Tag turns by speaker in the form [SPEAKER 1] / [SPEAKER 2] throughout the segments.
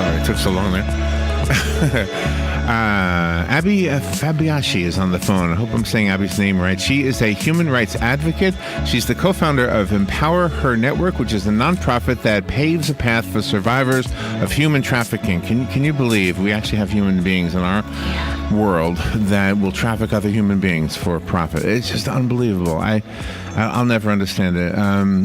[SPEAKER 1] Sorry, it took so long there. Abby Fabiaschi is on the phone. I hope I'm saying Abby's name right. She is a human rights advocate. She's the co-founder of Empower Her Network, which is a nonprofit that paves a path for survivors of human trafficking. Can you believe we actually have human beings in our world that will traffic other human beings for profit? It's just unbelievable. I'll never understand it.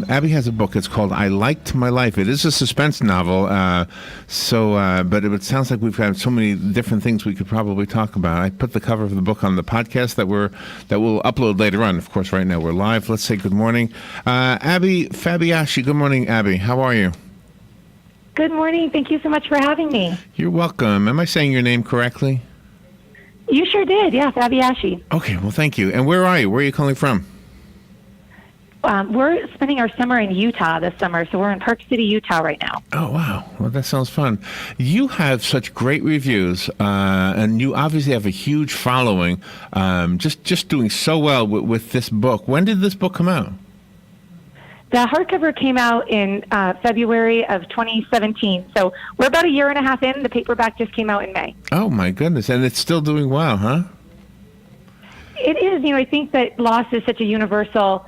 [SPEAKER 1] Abby has a book. It's called I Liked My Life. It is a suspense novel, but it sounds like we've got so many different things we could probably talk about. I put the cover of the book on the podcast that we'll upload later on. Of course, right now we're live. Let's say good morning. Abby Fabiaschi. Good morning, Abby. How are you?
[SPEAKER 2] Good morning. Thank you so much for having me.
[SPEAKER 1] You're welcome. Am I saying your name correctly?
[SPEAKER 2] You sure did. Yeah, Fabiaschi.
[SPEAKER 1] Okay, well, thank you. And where are you? Where are you calling from?
[SPEAKER 2] We're spending our summer in Utah this summer, so we're in Park City, Utah right now.
[SPEAKER 1] Oh, wow. Well, that sounds fun. You have such great reviews, and you obviously have a huge following, just doing so well with this book. When did this book come out?
[SPEAKER 2] The hardcover came out in February of 2017, so we're about a year and a half in. The paperback just came out in May.
[SPEAKER 1] Oh, my goodness. And it's still doing well, huh?
[SPEAKER 2] It is. I think that loss is such a universal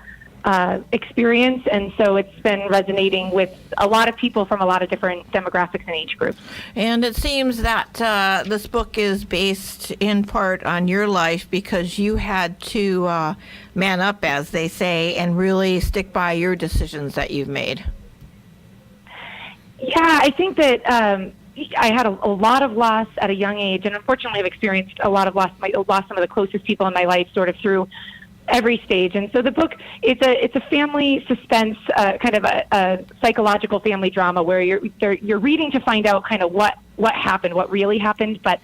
[SPEAKER 2] experience, and so it's been resonating with a lot of people from a lot of different demographics and age groups.
[SPEAKER 3] And it seems that this book is based in part on your life because you had to man up, as they say, and really stick by your decisions that you've made.
[SPEAKER 2] Yeah, I think that I had a lot of loss at a young age, and unfortunately I've experienced a lot of loss. I lost some of the closest people in my life sort of through every stage. And so the book, it's a family suspense, kind of a psychological family drama where you're reading to find out kind of what happened, what really happened. But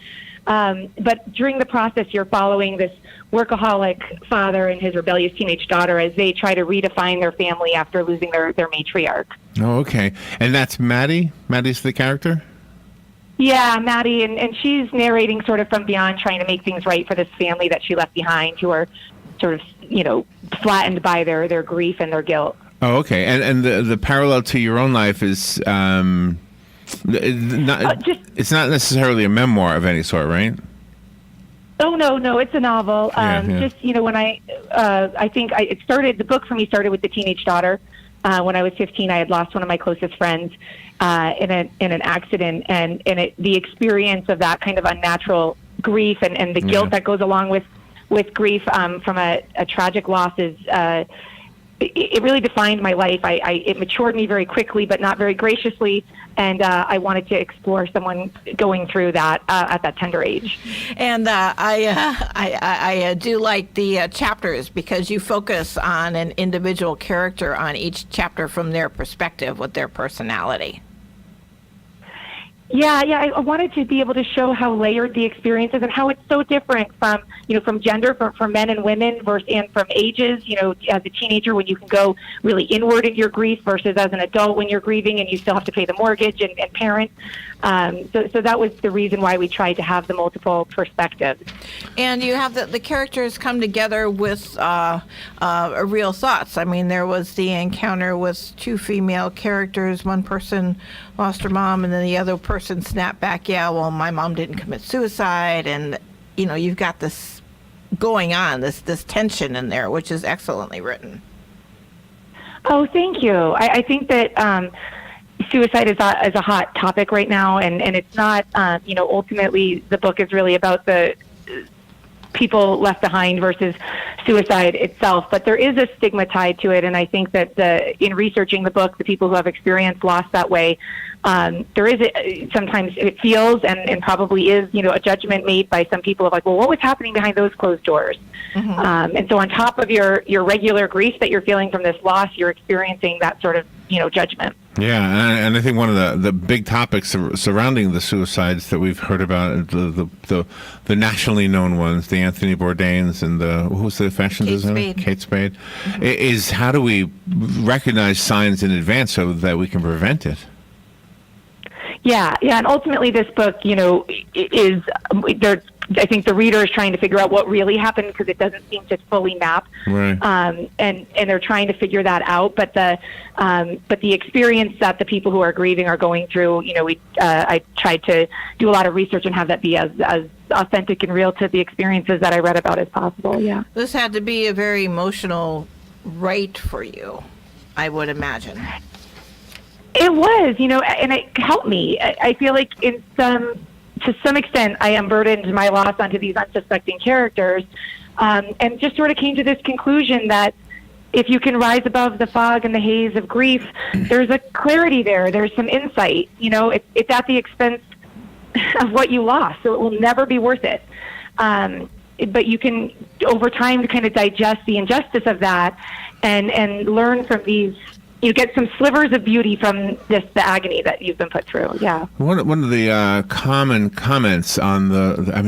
[SPEAKER 2] during the process, you're following this workaholic father and his rebellious teenage daughter as they try to redefine their family after losing their matriarch.
[SPEAKER 1] Oh, okay. And that's Maddie? Maddie's the character?
[SPEAKER 2] Yeah, Maddie, and she's narrating sort of from beyond, trying to make things right for this family that she left behind, who are sort of, flattened by their grief and their guilt.
[SPEAKER 1] Oh, okay. And the parallel to your own life is it's not necessarily a memoir of any sort, right?
[SPEAKER 2] Oh, no, it's a novel. Just, when I think the book for me started with the teenage daughter. When I was 15, I had lost one of my closest friends in an accident, and the experience of that kind of unnatural grief and the guilt that goes along with grief from a tragic loss is it really defined my life. It matured me very quickly, but not very graciously, and I wanted to explore someone going through that at that tender age.
[SPEAKER 3] And I do like the chapters because you focus on an individual character on each chapter from their perspective with their personality.
[SPEAKER 2] Yeah, I wanted to be able to show how layered the experience is and how it's so different from gender, from men and women, and from ages. As a teenager, when you can go really inward in your grief versus as an adult when you're grieving and you still have to pay the mortgage and parent. So that was the reason why we tried to have the multiple perspectives.
[SPEAKER 3] And you have the characters come together with real thoughts. I mean, there was the encounter with two female characters. One person lost her mom, and then the other person snapped back, yeah, well, my mom didn't commit suicide. And, you've got this going on, this tension in there, which is excellently written.
[SPEAKER 2] Oh, thank you. I think that suicide is a hot topic right now, and it's not, ultimately the book is really about the people left behind versus suicide itself, but there is a stigma tied to it, and I think that in researching the book, the people who have experienced loss that way, there is sometimes it feels and probably is, a judgment made by some people of like, well, what was happening behind those closed doors? Mm-hmm. And so on top of your regular grief that you're feeling from this loss, you're experiencing that sort of, judgment.
[SPEAKER 1] Yeah, and I think one of the big topics surrounding the suicides that we've heard about, the nationally known ones, the Anthony Bourdains and who's the fashion designer? Kate Spade. Mm-hmm. Is how do we recognize signs in advance so that we can prevent it?
[SPEAKER 2] Yeah, and ultimately this book, is there are I think the reader is trying to figure out what really happened because it doesn't seem to fully map,
[SPEAKER 1] Right.
[SPEAKER 2] and they're trying to figure that out. But the experience that the people who are grieving are going through, I tried to do a lot of research and have that be as authentic and real to the experiences that I read about as possible. Yeah,
[SPEAKER 3] This had to be a very emotional write for you, I would imagine.
[SPEAKER 2] it was, and it helped me. I feel like to some extent, I unburdened my loss onto these unsuspecting characters, and just sort of came to this conclusion that if you can rise above the fog and the haze of grief, there's a clarity there. There's some insight. It's at the expense of what you lost, so it will never be worth it. But you can, over time, kind of digest the injustice of that and learn from these. You get some slivers of beauty from the agony that you've been put through. Yeah.
[SPEAKER 1] One of the common comments on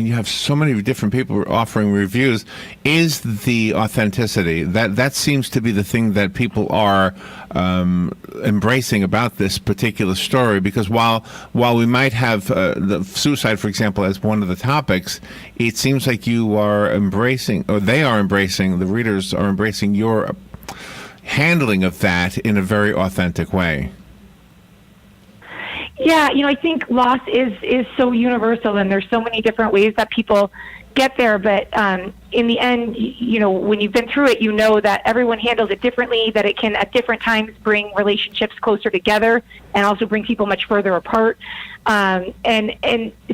[SPEAKER 1] you have so many different people offering reviews, is the authenticity. That seems to be the thing that people are embracing about this particular story, because while we might have the suicide, for example, as one of the topics, it seems like you are embracing, or they are embracing, the readers are embracing your handling of that in a very authentic way.
[SPEAKER 2] Yeah, I think loss is so universal, and there's so many different ways that people get there. But in the end, when you've been through it, you know that everyone handles it differently, that it can at different times bring relationships closer together and also bring people much further apart. And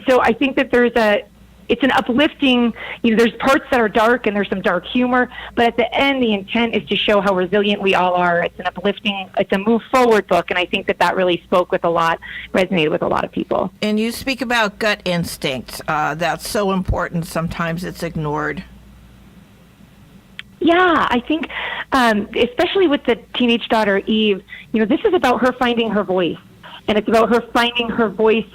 [SPEAKER 2] so I think that it's an uplifting, there's parts that are dark and there's some dark humor, but at the end, the intent is to show how resilient we all are. It's an uplifting, it's a move forward book, and I think that really resonated with a lot of people.
[SPEAKER 3] And you speak about gut instinct. That's so important. Sometimes it's ignored.
[SPEAKER 2] Yeah, I think, especially with the teenage daughter, Eve, this is about her finding her voice, and it's about her finding her voice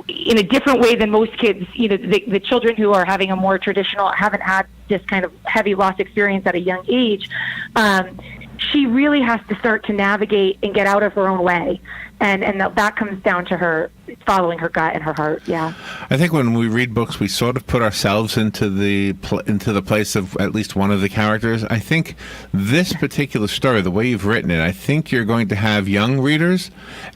[SPEAKER 2] in a different way than most kids. The children who are having a more traditional, haven't had this kind of heavy loss experience at a young age, she really has to start to navigate and get out of her own way. And that comes down to her following her gut and her heart. Yeah.
[SPEAKER 1] I think when we read books, we sort of put ourselves into the place of at least one of the characters. I think this particular story, the way you've written it, I think you're going to have young readers,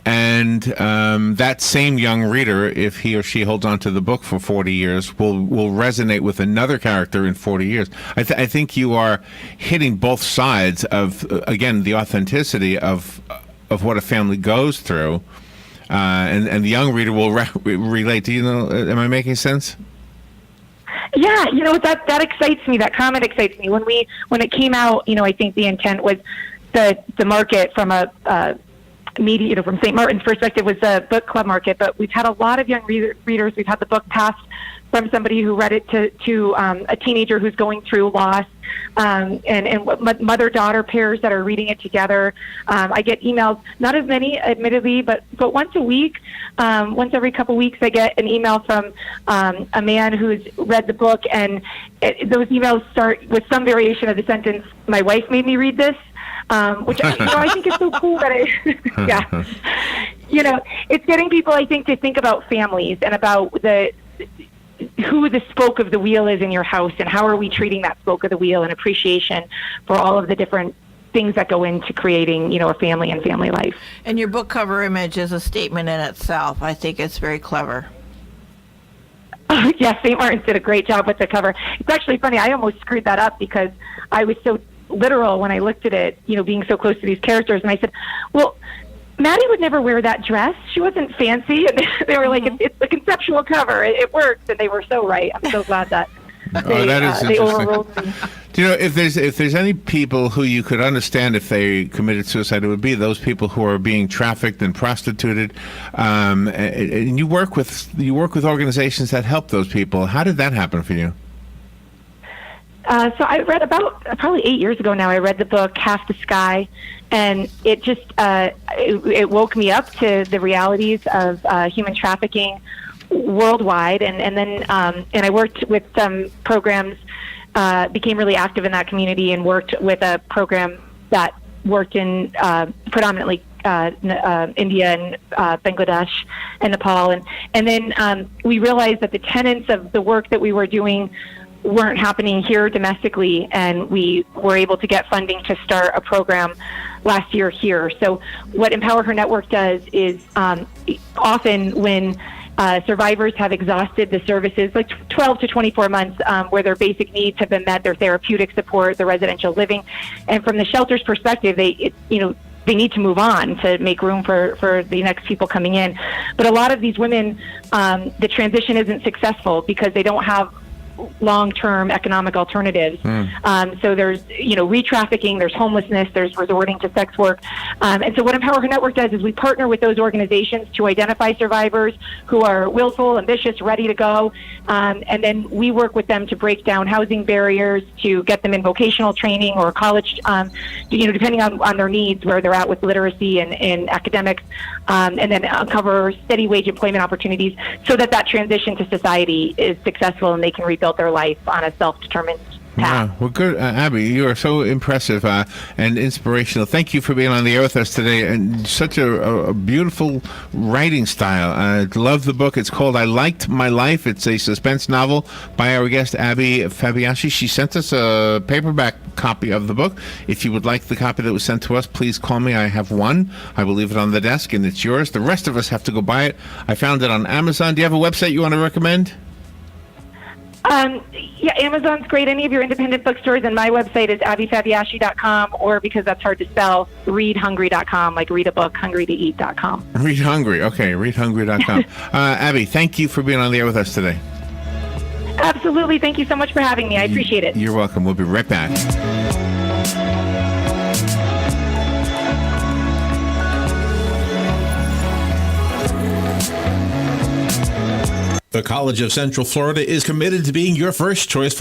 [SPEAKER 1] and that same young reader, if he or she holds on to the book for 40 years, will resonate with another character in 40 years. I think you are hitting both sides of, again, the authenticity of what a family goes through, and the young reader will relate. Do you know? Am I making sense?
[SPEAKER 2] Yeah, that excites me. That comment excites me. When it came out, I think the intent was the market from a media, from St. Martin's perspective, was the book club market. But we've had a lot of young readers. We've had the book passed from somebody who read it to a teenager who's going through loss, and mother-daughter pairs that are reading it together. I get emails, not as many, admittedly, but once a week, once every couple weeks, I get an email from a man who's read the book, and those emails start with some variation of the sentence, "My wife made me read this," which I think is so cool that yeah, it's getting people, I think, to think about families and about who the spoke of the wheel is in your house, and how are we treating that spoke of the wheel, and appreciation for all of the different things that go into creating, a family and family life.
[SPEAKER 3] And your book cover image is a statement in itself. I think it's very clever.
[SPEAKER 2] Yeah, St. Martin's did a great job with the cover. It's actually funny. I almost screwed that up because I was so literal when I looked at it, being so close to these characters. And I said, well, Maddie would never wear that dress. She wasn't fancy. And they were like, it's a conceptual cover. It works. And they were so right. I'm so glad that they overruled me.
[SPEAKER 1] Do you know, if there's any people who you could understand if they committed suicide, it would be those people who are being trafficked and prostituted. And you work with organizations that help those people. How did that happen for you?
[SPEAKER 2] So I read about probably 8 years ago now. I read the book Half the Sky, and it just it woke me up to the realities of human trafficking worldwide. And then I worked with some programs, became really active in that community, and worked with a program that worked in predominantly India and Bangladesh and Nepal. And then we realized that the tenets of the work that we were doing weren't happening here domestically, and we were able to get funding to start a program last year here. So what Empower Her Network does is often when survivors have exhausted the services, like 12 to 24 months, where their basic needs have been met, their therapeutic support, the residential living, and from the shelter's perspective, they need to move on to make room for the next people coming in. But a lot of these women, the transition isn't successful because they don't have long-term economic alternatives. So there's, re-trafficking, there's homelessness, there's resorting to sex work. And so what Empower Her Network does is we partner with those organizations to identify survivors who are willful, ambitious, ready to go. And then we work with them to break down housing barriers, to get them in vocational training or college, depending on their needs, where they're at with literacy and academics, and then uncover steady wage employment opportunities so that transition to society is successful and they can rebuild their life on a self-determined path.
[SPEAKER 1] Wow. Well, good. Abby, you are so impressive and inspirational. Thank you for being on the air with us today. And such a beautiful writing style. I love the book. It's called I Liked My Life. It's a suspense novel by our guest, Abby Fabiaschi. She sent us a paperback copy of the book. If you would like the copy that was sent to us, please call me. I have one. I will leave it on the desk, and it's yours. The rest of us have to go buy it. I found it on Amazon. Do you have a website you want to recommend?
[SPEAKER 2] Yeah, Amazon's great. Any of your independent bookstores, and my website is abbyfabiaschi.com, or because that's hard to spell, readhungry.com, like read a book, hungry to eat.com.
[SPEAKER 1] Read Hungry. Okay, readhungry.com. Abby, thank you for being on the air with us today.
[SPEAKER 2] Absolutely. Thank you so much for having me. I appreciate it.
[SPEAKER 1] You're welcome. We'll be right back.
[SPEAKER 4] The College of Central Florida is committed to being your first choice